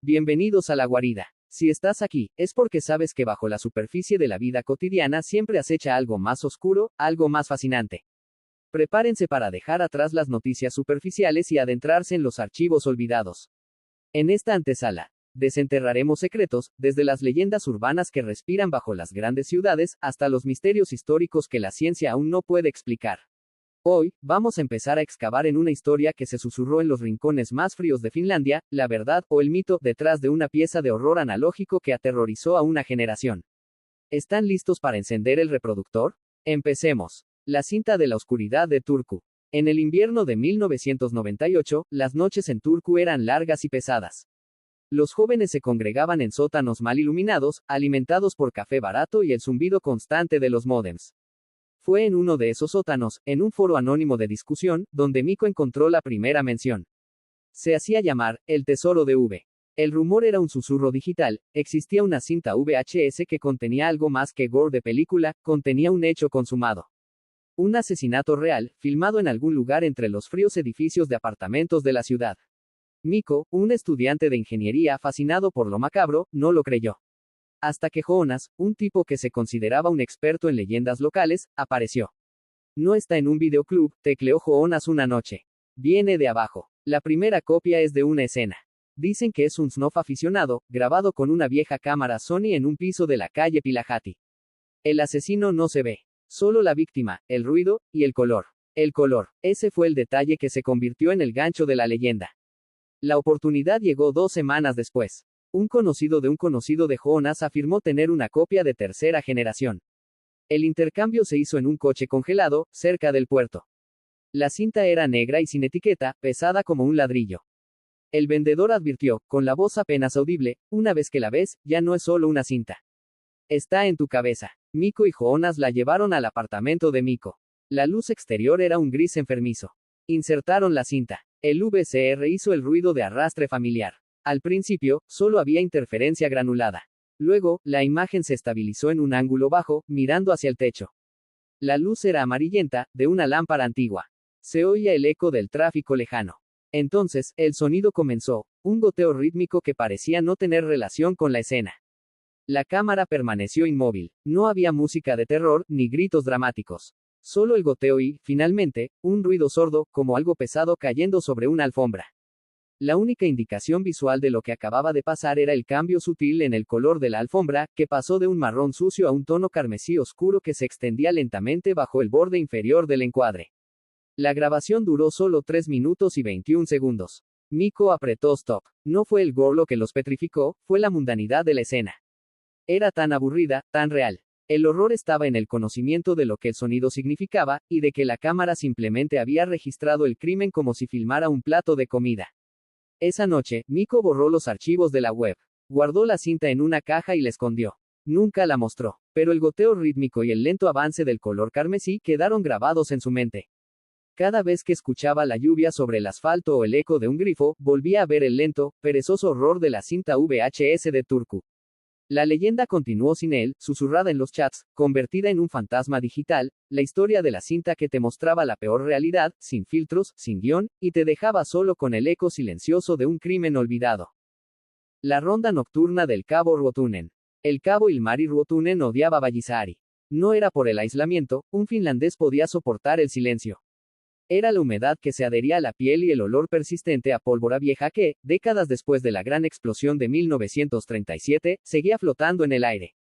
Bienvenidos a la guarida. Si estás aquí, es porque sabes que bajo la superficie de la vida cotidiana siempre acecha algo más oscuro, algo más fascinante. Prepárense para dejar atrás las noticias superficiales y adentrarse en los archivos olvidados. En esta antesala, desenterraremos secretos, desde las leyendas urbanas que respiran bajo las grandes ciudades, hasta los misterios históricos que la ciencia aún no puede explicar. Hoy, vamos a empezar a excavar en una historia que se susurró en los rincones más fríos de Finlandia, la verdad o el mito detrás de una pieza de horror analógico que aterrorizó a una generación. ¿Están listos para encender el reproductor? Empecemos. La cinta de la oscuridad de Turku. En el invierno de 1998, las noches en Turku eran largas y pesadas. Los jóvenes se congregaban en sótanos mal iluminados, alimentados por café barato y el zumbido constante de los módems. Fue en uno de esos sótanos, en un foro anónimo de discusión, donde Mikko encontró la primera mención. Se hacía llamar, el tesoro de V. El rumor era un susurro digital, existía una cinta VHS que contenía algo más que gore de película, contenía un hecho consumado. Un asesinato real, filmado en algún lugar entre los fríos edificios de apartamentos de la ciudad. Mikko, un estudiante de ingeniería fascinado por lo macabro, no lo creyó. Hasta que Jonas, un tipo que se consideraba un experto en leyendas locales, apareció. No está en un videoclub, tecleó Jonas una noche. Viene de abajo. La primera copia es de una escena. Dicen que es un snuff aficionado, grabado con una vieja cámara Sony en un piso de la calle Pilahati. El asesino no se ve. Solo la víctima, el ruido, y el color. El color. Ese fue el detalle que se convirtió en el gancho de la leyenda. La oportunidad llegó 2 semanas después. Un conocido de Jonas afirmó tener una copia de tercera generación. El intercambio se hizo en un coche congelado, cerca del puerto. La cinta era negra y sin etiqueta, pesada como un ladrillo. El vendedor advirtió, con la voz apenas audible, una vez que la ves, ya no es solo una cinta. Está en tu cabeza. Mikko y Jonas la llevaron al apartamento de Mikko. La luz exterior era un gris enfermizo. Insertaron la cinta. El VCR hizo el ruido de arrastre familiar. Al principio, solo había interferencia granulada. Luego, la imagen se estabilizó en un ángulo bajo, mirando hacia el techo. La luz era amarillenta, de una lámpara antigua. Se oía el eco del tráfico lejano. Entonces, el sonido comenzó, un goteo rítmico que parecía no tener relación con la escena. La cámara permaneció inmóvil. No había música de terror, ni gritos dramáticos. Solo el goteo y, finalmente, un ruido sordo, como algo pesado cayendo sobre una alfombra. La única indicación visual de lo que acababa de pasar era el cambio sutil en el color de la alfombra, que pasó de un marrón sucio a un tono carmesí oscuro que se extendía lentamente bajo el borde inferior del encuadre. La grabación duró solo 3 minutos y 21 segundos. Mikko apretó stop. No fue el gore lo que los petrificó, fue la mundanidad de la escena. Era tan aburrida, tan real. El horror estaba en el conocimiento de lo que el sonido significaba, y de que la cámara simplemente había registrado el crimen como si filmara un plato de comida. Esa noche, Mikko borró los archivos de la web. Guardó la cinta en una caja y la escondió. Nunca la mostró. Pero el goteo rítmico y el lento avance del color carmesí quedaron grabados en su mente. Cada vez que escuchaba la lluvia sobre el asfalto o el eco de un grifo, volvía a ver el lento, perezoso horror de la cinta VHS de Turku. La leyenda continuó sin él, susurrada en los chats, convertida en un fantasma digital, la historia de la cinta que te mostraba la peor realidad, sin filtros, sin guión, y te dejaba solo con el eco silencioso de un crimen olvidado. La ronda nocturna del cabo Ruotunen. El cabo Ilmari Ruotunen odiaba a Vallisaari. No era por el aislamiento, un finlandés podía soportar el silencio. Era la humedad que se adhería a la piel y el olor persistente a pólvora vieja que, décadas después de la gran explosión de 1937, seguía flotando en el aire.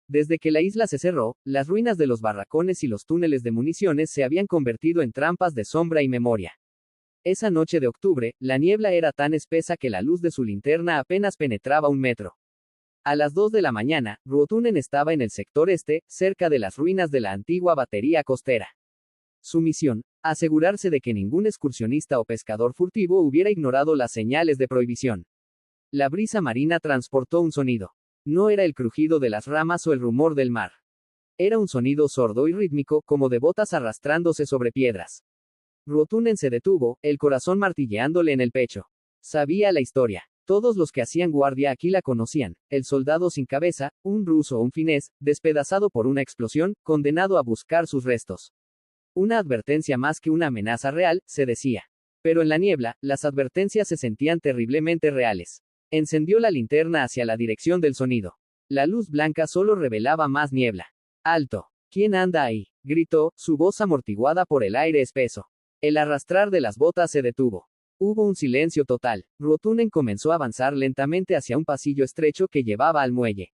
Desde que la isla se cerró, las ruinas de los barracones y los túneles de municiones se habían convertido en trampas de sombra y memoria. Esa noche de octubre, la niebla era tan espesa que la luz de su linterna apenas penetraba 1 metro. A las 2 de la mañana, Ruotunen estaba en el sector este, cerca de las ruinas de la antigua batería costera. Su misión, asegurarse de que ningún excursionista o pescador furtivo hubiera ignorado las señales de prohibición. La brisa marina transportó un sonido. No era el crujido de las ramas o el rumor del mar. Era un sonido sordo y rítmico, como de botas arrastrándose sobre piedras. Ruotunen se detuvo, el corazón martilleándole en el pecho. Sabía la historia. Todos los que hacían guardia aquí la conocían. El soldado sin cabeza, un ruso o un finés, despedazado por una explosión, condenado a buscar sus restos. Una advertencia más que una amenaza real, se decía. Pero en la niebla, las advertencias se sentían terriblemente reales. Encendió la linterna hacia la dirección del sonido. La luz blanca solo revelaba más niebla. ¡Alto! ¿Quién anda ahí?, gritó, su voz amortiguada por el aire espeso. El arrastrar de las botas se detuvo. Hubo un silencio total. Ruotunen comenzó a avanzar lentamente hacia un pasillo estrecho que llevaba al muelle.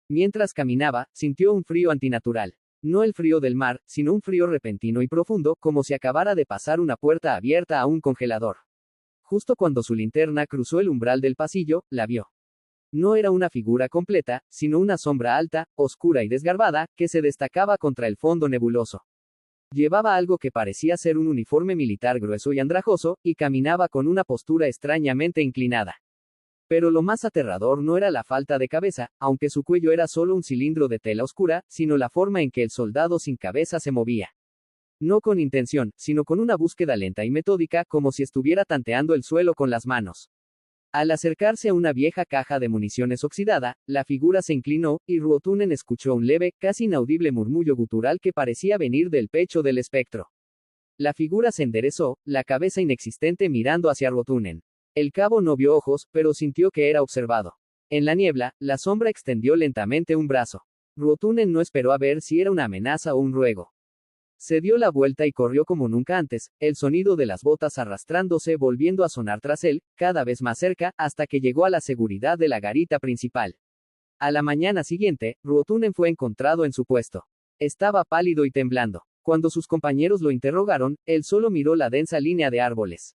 Mientras caminaba, sintió un frío antinatural. No el frío del mar, sino un frío repentino y profundo, como si acabara de pasar una puerta abierta a un congelador. Justo cuando su linterna cruzó el umbral del pasillo, la vio. No era una figura completa, sino una sombra alta, oscura y desgarbada, que se destacaba contra el fondo nebuloso. Llevaba algo que parecía ser un uniforme militar grueso y andrajoso, y caminaba con una postura extrañamente inclinada. Pero lo más aterrador no era la falta de cabeza, aunque su cuello era solo un cilindro de tela oscura, sino la forma en que el soldado sin cabeza se movía. No con intención, sino con una búsqueda lenta y metódica, como si estuviera tanteando el suelo con las manos. Al acercarse a una vieja caja de municiones oxidada, la figura se inclinó, y Ruotunen escuchó un leve, casi inaudible murmullo gutural que parecía venir del pecho del espectro. La figura se enderezó, la cabeza inexistente mirando hacia Ruotunen. El cabo no vio ojos, pero sintió que era observado. En la niebla, la sombra extendió lentamente un brazo. Ruotunen no esperó a ver si era una amenaza o un ruego. Se dio la vuelta y corrió como nunca antes, el sonido de las botas arrastrándose volviendo a sonar tras él, cada vez más cerca, hasta que llegó a la seguridad de la garita principal. A la mañana siguiente, Ruotunen fue encontrado en su puesto. Estaba pálido y temblando. Cuando sus compañeros lo interrogaron, él solo miró la densa línea de árboles.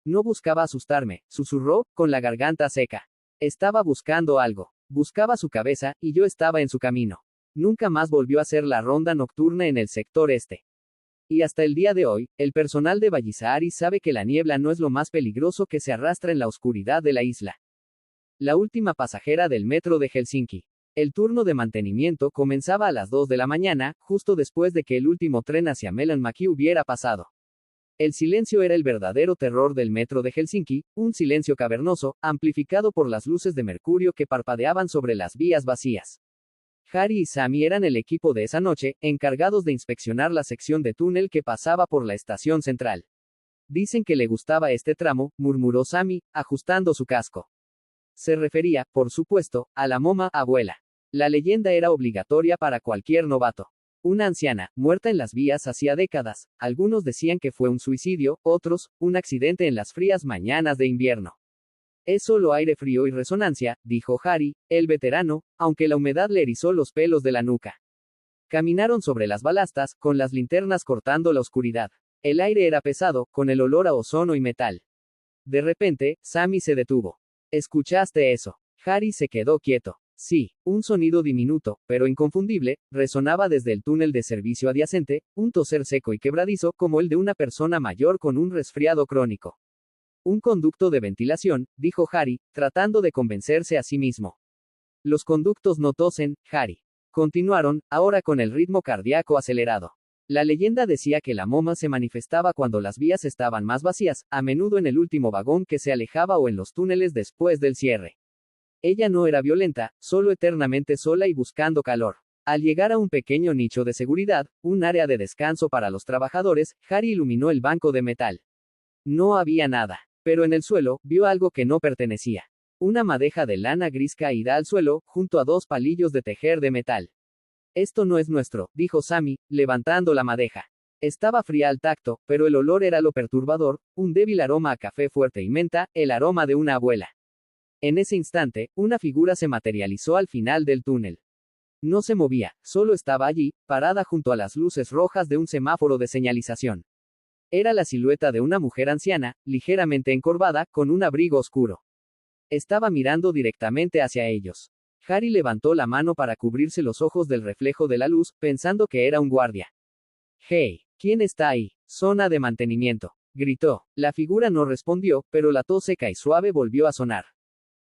No buscaba asustarme, susurró, con la garganta seca. Estaba buscando algo. Buscaba su cabeza, y yo estaba en su camino. Nunca más volvió a hacer la ronda nocturna en el sector este. Y hasta el día de hoy, el personal de Vallisahari sabe que la niebla no es lo más peligroso que se arrastra en la oscuridad de la isla. La última pasajera del metro de Helsinki. El turno de mantenimiento comenzaba a las 2 de la mañana, justo después de que el último tren hacia Melanmäki hubiera pasado. El silencio era el verdadero terror del metro de Helsinki, un silencio cavernoso, amplificado por las luces de mercurio que parpadeaban sobre las vías vacías. Harry y Sami eran el equipo de esa noche, encargados de inspeccionar la sección de túnel que pasaba por la estación central. Dicen que le gustaba este tramo, murmuró Sami, ajustando su casco. Se refería, por supuesto, a la Moma, abuela. La leyenda era obligatoria para cualquier novato. Una anciana, muerta en las vías hacía décadas, algunos decían que fue un suicidio, otros, un accidente en las frías mañanas de invierno. Es solo aire frío y resonancia, dijo Harry, el veterano, aunque la humedad le erizó los pelos de la nuca. Caminaron sobre las balastas, con las linternas cortando la oscuridad. El aire era pesado, con el olor a ozono y metal. De repente, Sami se detuvo. ¿Escuchaste eso? Harry se quedó quieto. Sí, un sonido diminuto, pero inconfundible, resonaba desde el túnel de servicio adyacente, un toser seco y quebradizo, como el de una persona mayor con un resfriado crónico. Un conducto de ventilación, dijo Harry, tratando de convencerse a sí mismo. Los conductos no tosen, Harry. Continuaron, ahora con el ritmo cardíaco acelerado. La leyenda decía que la Moma se manifestaba cuando las vías estaban más vacías, a menudo en el último vagón que se alejaba o en los túneles después del cierre. Ella no era violenta, solo eternamente sola y buscando calor. Al llegar a un pequeño nicho de seguridad, un área de descanso para los trabajadores, Harry iluminó el banco de metal. No había nada. Pero en el suelo, vio algo que no pertenecía. Una madeja de lana gris caída al suelo, junto a 2 palillos de tejer de metal. Esto no es nuestro, dijo Sami, levantando la madeja. Estaba fría al tacto, pero el olor era lo perturbador, un débil aroma a café fuerte y menta, el aroma de una abuela. En ese instante, una figura se materializó al final del túnel. No se movía, solo estaba allí, parada junto a las luces rojas de un semáforo de señalización. Era la silueta de una mujer anciana, ligeramente encorvada, con un abrigo oscuro. Estaba mirando directamente hacia ellos. Harry levantó la mano para cubrirse los ojos del reflejo de la luz, pensando que era un guardia. «Hey, ¿quién está ahí? Zona de mantenimiento», gritó. La figura no respondió, pero la tos seca y suave volvió a sonar.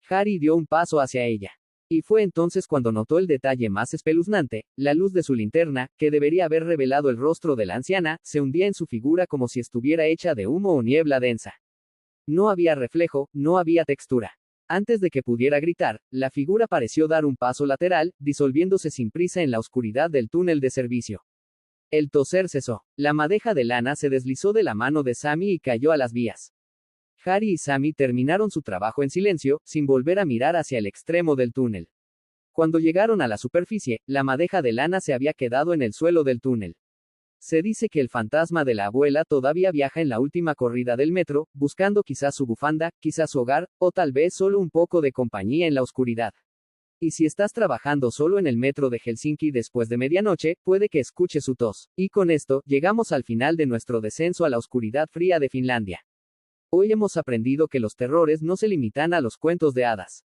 Harry dio un paso hacia ella. Y fue entonces cuando notó el detalle más espeluznante, la luz de su linterna, que debería haber revelado el rostro de la anciana, se hundía en su figura como si estuviera hecha de humo o niebla densa. No había reflejo, no había textura. Antes de que pudiera gritar, la figura pareció dar un paso lateral, disolviéndose sin prisa en la oscuridad del túnel de servicio. El toser cesó. La madeja de lana se deslizó de la mano de Sami y cayó a las vías. Harry y Sammy terminaron su trabajo en silencio, sin volver a mirar hacia el extremo del túnel. Cuando llegaron a la superficie, la madeja de lana se había quedado en el suelo del túnel. Se dice que el fantasma de la abuela todavía viaja en la última corrida del metro, buscando quizás su bufanda, quizás su hogar, o tal vez solo un poco de compañía en la oscuridad. Y si estás trabajando solo en el metro de Helsinki después de medianoche, puede que escuches su tos. Y con esto, llegamos al final de nuestro descenso a la oscuridad fría de Finlandia. Hoy hemos aprendido que los terrores no se limitan a los cuentos de hadas.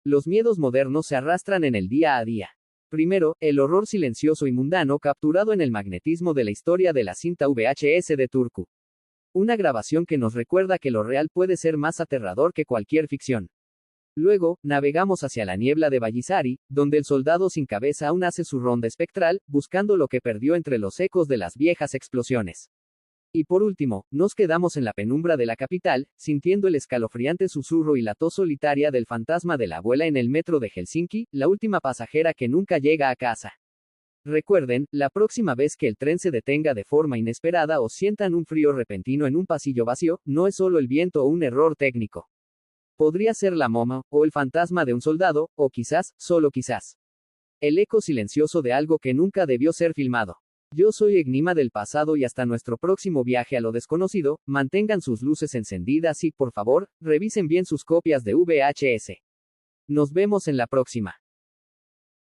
Los miedos modernos se arrastran en el día a día. Primero, el horror silencioso y mundano capturado en el magnetismo de la historia de la cinta VHS de Turku. Una grabación que nos recuerda que lo real puede ser más aterrador que cualquier ficción. Luego, navegamos hacia la niebla de Vallisari, donde el soldado sin cabeza aún hace su ronda espectral, buscando lo que perdió entre los ecos de las viejas explosiones. Y por último, nos quedamos en la penumbra de la capital, sintiendo el escalofriante susurro y la tos solitaria del fantasma de la abuela en el metro de Helsinki, la última pasajera que nunca llega a casa. Recuerden, la próxima vez que el tren se detenga de forma inesperada o sientan un frío repentino en un pasillo vacío, no es solo el viento o un error técnico. Podría ser la moma, o el fantasma de un soldado, o quizás, solo quizás, el eco silencioso de algo que nunca debió ser filmado. Yo soy Enigma del pasado y hasta nuestro próximo viaje a lo desconocido, mantengan sus luces encendidas y, por favor, revisen bien sus copias de VHS. Nos vemos en la próxima.